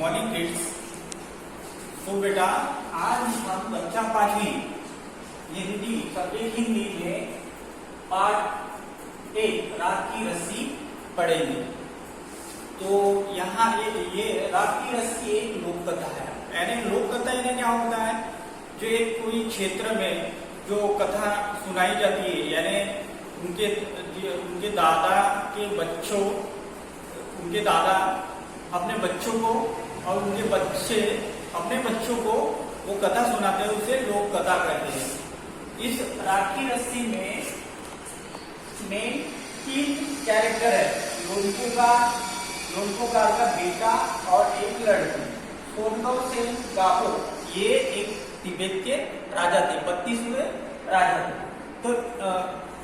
Morning kids. तो बेटा आज हम कक्षा 5वीं हिंदी सब्जेक्ट हिंदी में पार्ट 1 रात की रस्सी पढ़ेंगे। तो यहाँ ये रात की रस्सी एक लोक कथा है। यानी लोक कथा यानी क्या होता है, जो एक कोई क्षेत्र में जो कथा सुनाई जाती है, यानी उनके दादा के बच्चों, उनके दादा अपने बच्चों को और उनके बच्चे अपने बच्चों को वो कथा सुनाते हैं, उसे लोक कथा कहते हैं। इस रात की रस्सी में 3 कैरेक्टर है, लोनपोगार का बेटा और एक लड़की, सोनगांव से गापो। ये एक तिब्बत के राजा थे, 32वें राजा थे। तो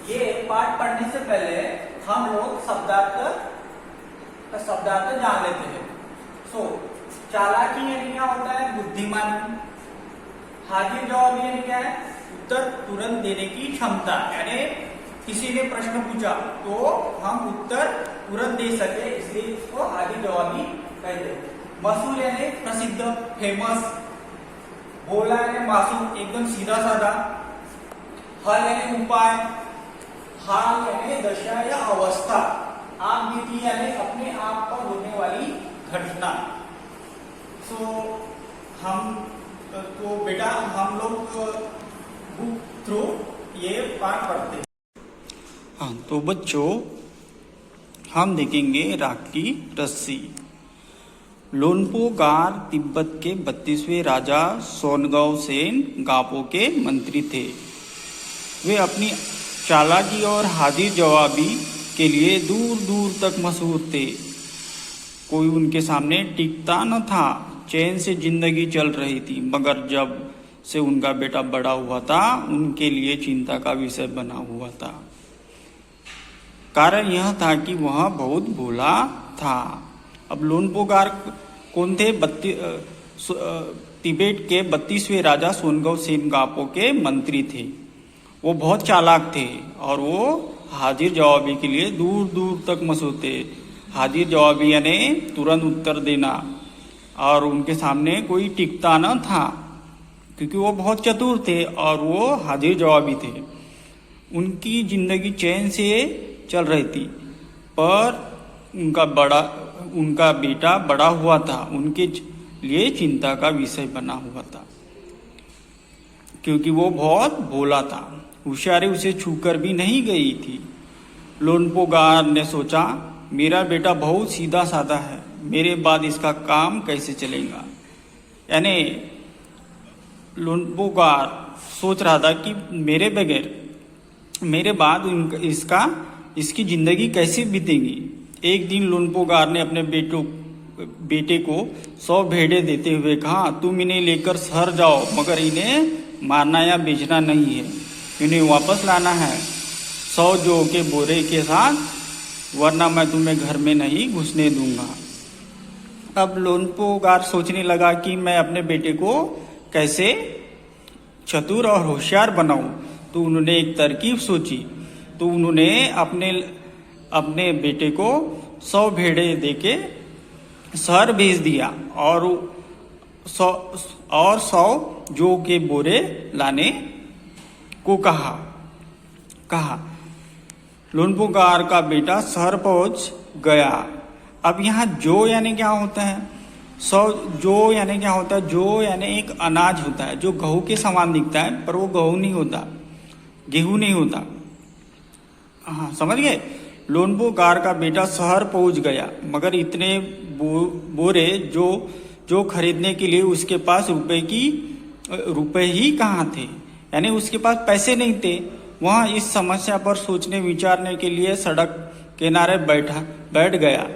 ये पाठ पढ़ने से पहले हम लोग शब्दार्थ जान लेते हैं। चालाकी यानी क्या होता है, बुद्धिमान। हाजिर जवाब यानी क्या है, उत्तर तुरंत देने की क्षमता। यानी किसी ने प्रश्न पूछा तो हम उत्तर तुरंत दे सके, इसलिए इसको हाजिर जवाबी कहते हैं। मशहूर यानी प्रसिद्ध, फेमस। बोला यानी मासूम, एकदम सीधा साधा। हल यानी उपाय। हाल यानी दशा या अवस्था। आप बीती यानी अपने आप पर होने वाली घटना। तो बेटा हम लोग बुक थ्रू ये पाठ पढ़ते हैं। हाँ, तो बच्चों हम देखेंगे रात की रस्सी। लोनपोगार तिब्बत के 32वें राजा सोनगांव सेन गापो के मंत्री थे। वे अपनी चालाकी और हाजिर जवाबी के लिए दूर दूर तक मशहूर थे। कोई उनके सामने टिकता न था। चैन से जिंदगी चल रही थी, मगर जब से उनका बेटा बड़ा हुआ था, उनके लिए चिंता का विषय बना हुआ था। कारण यह था कि वह बहुत भोला था। अब लोनपोगार कौन थे? तिब्बत के 32वें राजा सोनगांव सेन गापो के मंत्री थे। वो बहुत चालाक थे और वो हाजिर जवाबी के लिए दूर दूर तक मशहूर थे। हाजिर जवाबी यानी तुरंत उत्तर देना, और उनके सामने कोई टिकता न था, क्योंकि वो बहुत चतुर थे और वो हाजिर जवाबी थे। उनकी जिंदगी चैन से चल रही थी, पर उनका बेटा बड़ा हुआ था, उनके लिए चिंता का विषय बना हुआ था, क्योंकि वो बहुत भोला था। होशियारी उसे छूकर भी नहीं गई थी। लोनपोगार ने सोचा, मेरा बेटा बहुत सीधा साधा है, मेरे बाद इसका काम कैसे चलेगा। यानी लोनपोगार सोच रहा था कि मेरे बाद इसकी जिंदगी कैसे बीतेगी। एक दिन लोनपोगार ने अपने बेटे को 100 भेड़े देते हुए कहा, तुम इन्हें लेकर शहर जाओ, मगर इन्हें मारना या बेचना नहीं है, इन्हें वापस लाना है 100 जौ के बोरे के साथ, वरना मैं तुम्हें घर में नहीं घुसने दूंगा। अब लोनपोगार सोचने लगा कि मैं अपने बेटे को कैसे चतुर और होशियार बनाऊं। तो उन्होंने एक तरकीब सोची। तो उन्होंने अपने बेटे को 100 भेड़े देके शहर भेज दिया और 100 जौ के बोरे लाने को कहा। लोनपोगार का बेटा शहर पहुंच गया। अब यहाँ जौ यानी क्या होता है? 100 जौ यानी क्या होता है? जौ यानी एक अनाज होता है जो गेहूं के समान दिखता है, पर वो गेहूं नहीं होता। हाँ, समझ गए? लोनपोगार का बेटा शहर पहुंच गया, मगर इतने बोरे जो खरीदने के लिए उसके पास रुपए ही कहाँ थे। यानी उसके पास पैसे नहीं थे। वह इस समस्या पर सोचने विचारने के लिए सड़क किनारे बैठ गया,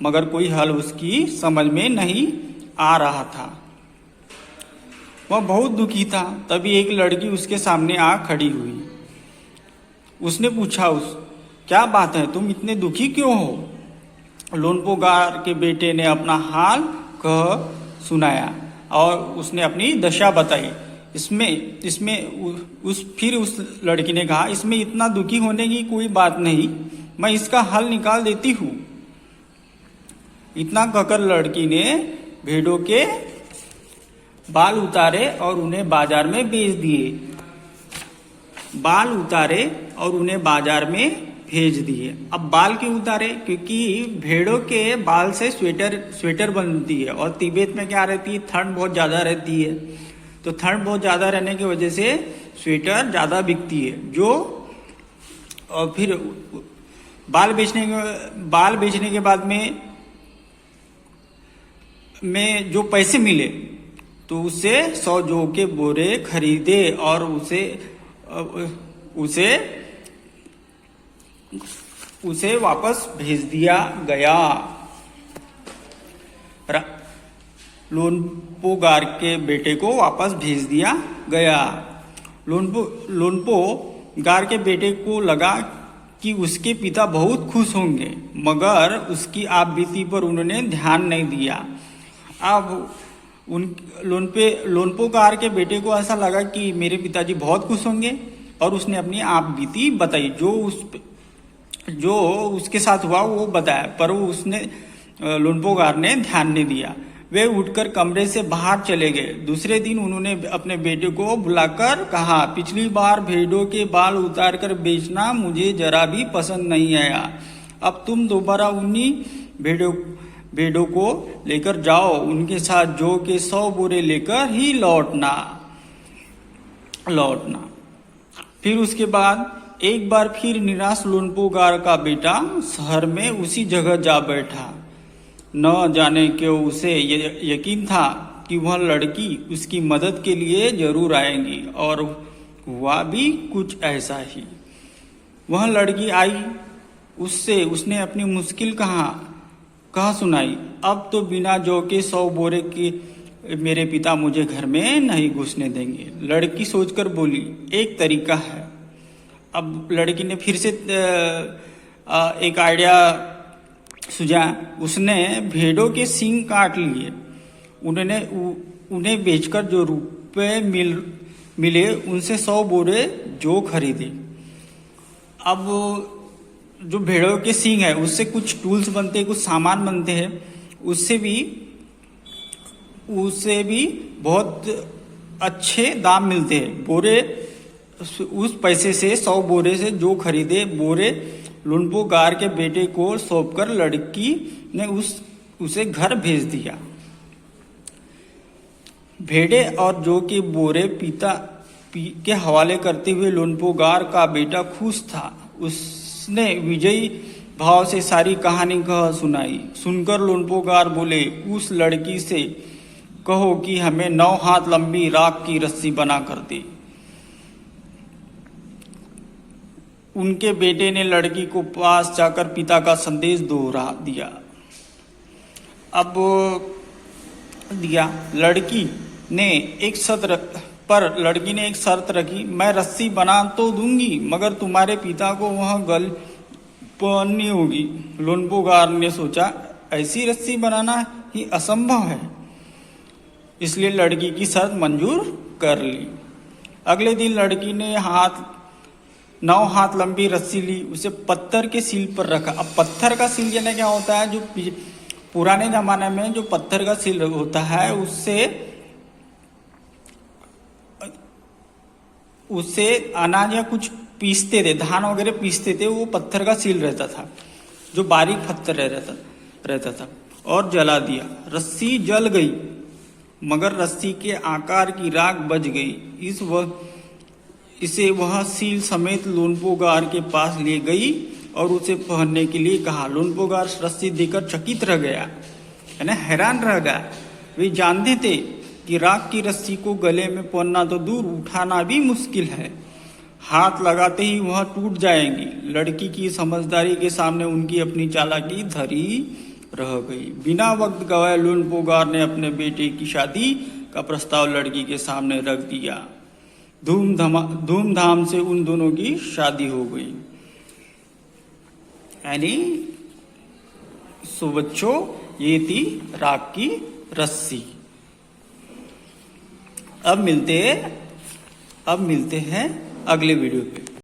मगर कोई हल उसकी समझ में नहीं आ रहा था। वह बहुत दुखी था। तभी एक लड़की उसके सामने आ खड़ी हुई। उसने पूछा, क्या बात है, तुम इतने दुखी क्यों हो? लोनपोगार के बेटे ने अपना हाल कह सुनाया और उसने अपनी दशा बताई। फिर उस लड़की ने कहा, इसमें इतना दुखी होने की कोई बात नहीं, मैं इसका हल निकाल देती हूँ। इतना कहकर लड़की ने भेड़ों के बाल उतारे और उन्हें बाजार में बेच दिए। बाल उतारे और उन्हें बाजार में भेज दिए। अब बाल क्यों उतारे? क्योंकि भेड़ों के बाल से स्वेटर बनती है, और तिब्बत में क्या रहती है, ठंड बहुत ज्यादा रहती है। तो ठंड बहुत ज्यादा रहने की वजह से स्वेटर ज्यादा बिकती है। जो और फिर बाल बेचने के बाद में जो पैसे मिले तो उससे 100 जौ के बोरे खरीदे और उसे वापस भेज दिया गया। लोनपो गार के बेटे को वापस भेज दिया गया। लोनपो गार के बेटे को लगा कि उसके पिता बहुत खुश होंगे, मगर उसकी आपबीती पर उन्होंने ध्यान नहीं दिया। अब लोनपो गार के बेटे को ऐसा लगा कि मेरे पिताजी बहुत खुश होंगे, और उसने अपनी आपबीती बताई। जो उसके साथ हुआ वो बताया, पर उसने लोनपो गार ने ध्यान नहीं दिया। वे उठकर कमरे से बाहर चले गए। दूसरे दिन उन्होंने अपने बेटे को बुलाकर कहा, पिछली बार भेड़ों के बाल उतारकर बेचना मुझे जरा भी पसंद नहीं आया। अब तुम दोबारा उन्हीं भेड़ों को लेकर जाओ, उनके साथ जौ के 100 बोरे लेकर ही लौटना। फिर उसके बाद एक बार फिर निराश लोनपो गार का बेटा शहर में उसी जगह जा बैठा। न जाने क्यों उसे यकीन था कि वह लड़की उसकी मदद के लिए जरूर आएगी, और हुआ भी कुछ ऐसा ही। वह लड़की आई। उसने अपनी मुश्किल कहा सुनाई। अब तो बिना जौ के 100 बोरे के मेरे पिता मुझे घर में नहीं घुसने देंगे। लड़की सोचकर बोली, एक तरीका है। अब लड़की ने फिर से एक आइडिया सुझा। उसने भेड़ों के सींग काट लिए। उन्हें बेचकर जो रुपए मिले उनसे 100 बोरे जौ खरीदे। अब जो भेड़ों के सींग है उससे कुछ टूल्स बनते हैं, कुछ सामान बनते हैं। उससे भी बहुत अच्छे दाम मिलते हैं। बोरे उस पैसे से 100 बोरे से जो खरीदे बोरे लोनपो गार के बेटे को सौंपकर लड़की ने उसे घर भेज दिया। भेड़े और जौ के बोरे पिता के हवाले करते हुए लोनपो गार का बेटा खुश था। उसने विजयी भाव से सारी कहानी सुनाई। सुनकर लोनपो गार बोले, उस लड़की से कहो कि हमें 9 हाथ लंबी राख की रस्सी बना कर दे। उनके बेटे ने लड़की को पास जाकर पिता का संदेश दोहरा दिया। लड़की ने एक शर्त रखी, मैं रस्सी बना तो दूंगी, मगर तुम्हारे पिता को वह गल पहननी होगी। लोनपो गार ने सोचा, ऐसी रस्सी बनाना ही असंभव है, इसलिए लड़की की शर्त मंजूर कर ली। अगले दिन लड़की ने 9 हाथ लंबी रस्सी ली, उसे पत्थर के सील पर रखा। अब पत्थर का सील यानी क्या होता है, जो पुराने जमाने में जो पत्थर का सील होता है उससे अनाज या कुछ पीसते थे, धान वगैरह पीसते थे, वो पत्थर का सील रहता था, जो बारीक पत्थर रहता था, और जला दिया। रस्सी जल गई, मगर रस्सी के आकार की राख बच गई। इसे वह सील समेत लोनपो गार के पास ले गई और उसे पहनने के लिए कहा। लोनपो गार रस्सी देकर चकित रह गया, यानी हैरान रह गया। वे जानते थे कि राख की रस्सी को गले में पहनना तो दूर, उठाना भी मुश्किल है। हाथ लगाते ही वह टूट जाएंगी। लड़की की समझदारी के सामने उनकी अपनी चालाकी धरी रह गई। बिना वक्त गवाए लोनपो गार ने अपने बेटे की शादी का प्रस्ताव लड़की के सामने रख दिया। धूमधाम से उन दोनों की शादी हो गई। यानी बच्चों, ये थी राख की रस्सी। अब मिलते हैं अगले वीडियो पे।